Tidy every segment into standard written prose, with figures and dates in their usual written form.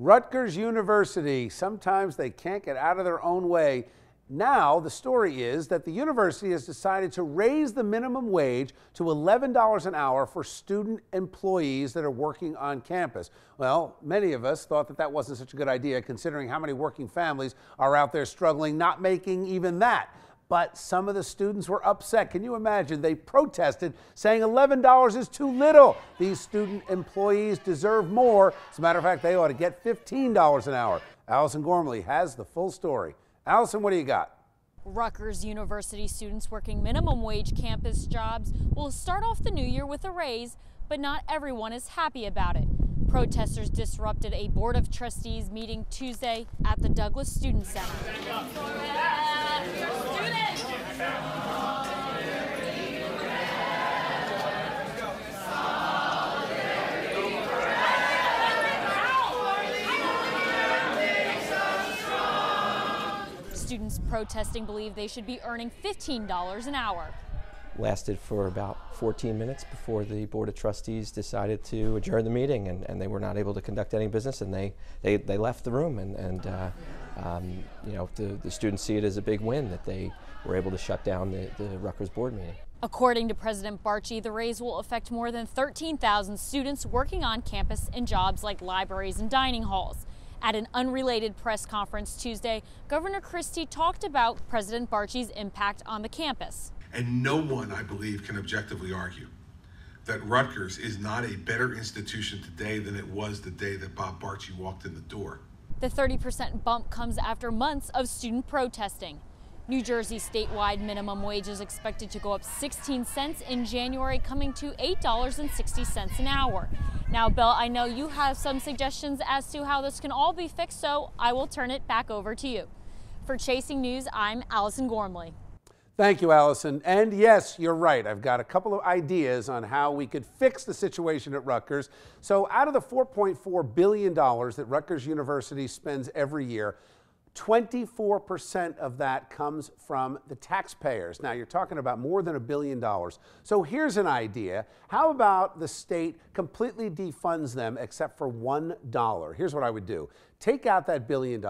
Rutgers University, sometimes they can't get out of their own way. Now, the story is that the university has decided to raise the minimum wage to $11 an hour for student employees that are working on campus. Well, many of us thought that that wasn't such a good idea, considering how many working families are out there struggling, not making even that. But some of the students were upset. Can you imagine? They protested, saying $11 is too little. These student employees deserve more. As a matter of fact, they ought to get $15 an hour. Allison Gormley has the full story. Allison, what do you got? Rutgers University students working minimum wage campus jobs will start off the new year with a raise, but not everyone is happy about it. Protesters disrupted a Board of Trustees meeting Tuesday at the Douglas Student Center. Students protesting believe they should be earning $15 an hour. Lasted for about 14 minutes before the Board of Trustees decided to adjourn the meeting, and they were not able to conduct any business, and they left the room. You know, the students see it as a big win that they were able to shut down the Rutgers board meeting. According to President Barchi, the raise will affect more than 13,000 students working on campus in jobs like libraries and dining halls. At an unrelated press conference Tuesday, Governor Christie talked about President Barchi's impact on the campus. And no one, I believe, can objectively argue that Rutgers is not a better institution today than it was the day that Bob Barchi walked in the door. The 30% bump comes after months of student protesting. New Jersey statewide minimum wage is expected to go up 16 cents in January, coming to $8.60 an hour. Now, Bill, I know you have some suggestions as to how this can all be fixed, so I will turn it back over to you. For Chasing News, I'm Allison Gormley. Thank you, Allison. And yes, you're right. I've got a couple of ideas on how we could fix the situation at Rutgers. So out of the $4.4 billion that Rutgers University spends every year, 24% of that comes from the taxpayers. Now, you're talking about more than $1 billion. So here's an idea. How about the state completely defunds them except for $1? Here's what I would do. Take out that $1 billion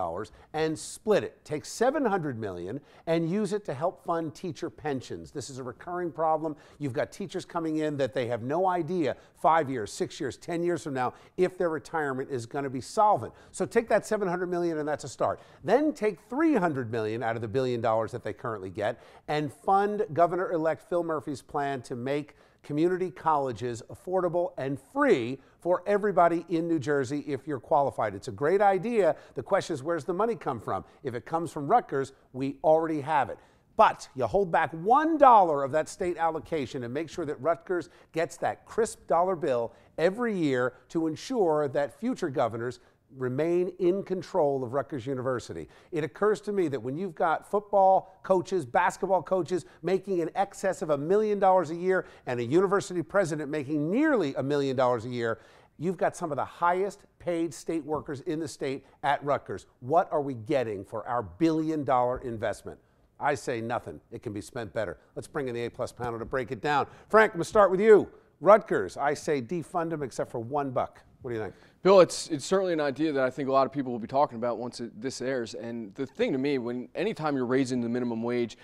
and split it. Take $700 million and use it to help fund teacher pensions. This is a recurring problem. You've got teachers coming in that they have no idea 5 years, 6 years, 10 years from now if their retirement is going to be solvent. So take that $700 million and that's a start. Then take $300 million out of the $1 billion that they currently get and fund Governor-elect Phil Murphy's plan to make community colleges affordable and free for everybody in New Jersey if you're qualified. It's a great idea. The question is, where's the money come from? If it comes from Rutgers, we already have it. But you hold back $1 of that state allocation and make sure that Rutgers gets that crisp dollar bill every year to ensure that future governors remain in control of Rutgers University. It occurs to me that when you've got football coaches, basketball coaches making in excess of $1 million a year and a university president making nearly $1 million a year, you've got some of the highest paid state workers in the state at Rutgers. What are we getting for our $1 billion investment? I say nothing. It can be spent better. Let's bring in the A-plus panel to break it down. Frank, I'm going to start with you. Rutgers, I say defund them except for $1. What do you think? Bill, it's certainly an idea that I think a lot of people will be talking about once this airs. And the thing to me, anytime you're raising the minimum wage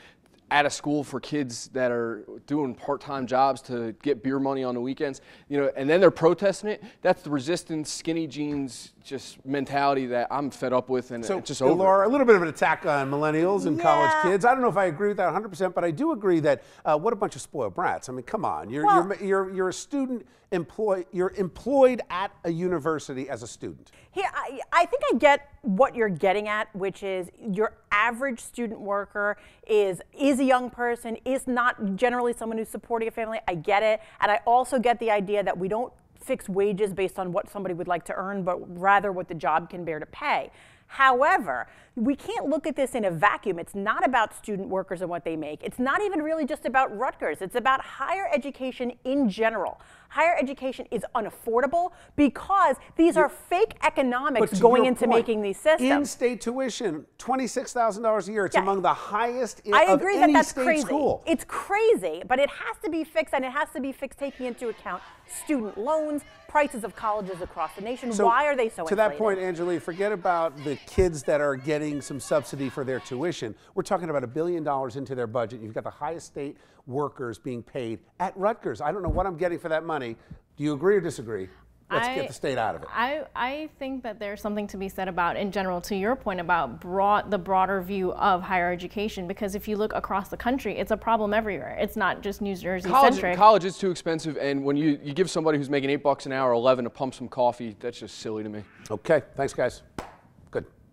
at a school for kids that are doing part-time jobs to get beer money on the weekends, you know, and then they're protesting it, that's the resistance, skinny jeans, just mentality that I'm fed up with, and so, it's just over. Laura, a little bit of an attack on millennials and college kids. I don't know if I agree with that 100%, but I do agree that what a bunch of spoiled brats. I mean, come on, you're a student employed. You're employed at a university as a student. Here, I think I get what you're getting at, which is your average student worker is a young person, is not generally someone who's supporting a family. I get it, and I also get the idea that we don't fix wages based on what somebody would like to earn, but rather what the job can bear to pay. However, we can't look at this in a vacuum. It's not about student workers and what they make. It's not even really just about Rutgers. It's about higher education in general. Higher education is unaffordable because these are fake economics going into making these systems. In-state tuition, $26,000 a year. It's among the highest in I agree that that's state crazy. School. It's crazy, but it has to be fixed, and it has to be fixed taking into account student loans, prices of colleges across the nation. So, why are they so to inflated? that point, Angelique, forget about the kids that are getting some subsidy for their tuition. We're talking about $1 billion into their budget. You've got the highest state workers being paid at Rutgers. I don't know what I'm getting for that money. Do you agree or disagree? Let's get the state out of it. I think that there's something to be said about, in general, to your point about the broader view of higher education, because if you look across the country, it's a problem everywhere. It's not just New Jersey centric. College is too expensive, and when you give somebody who's making $8 an hour, 11 to pump some coffee, that's just silly to me. Okay, thanks guys.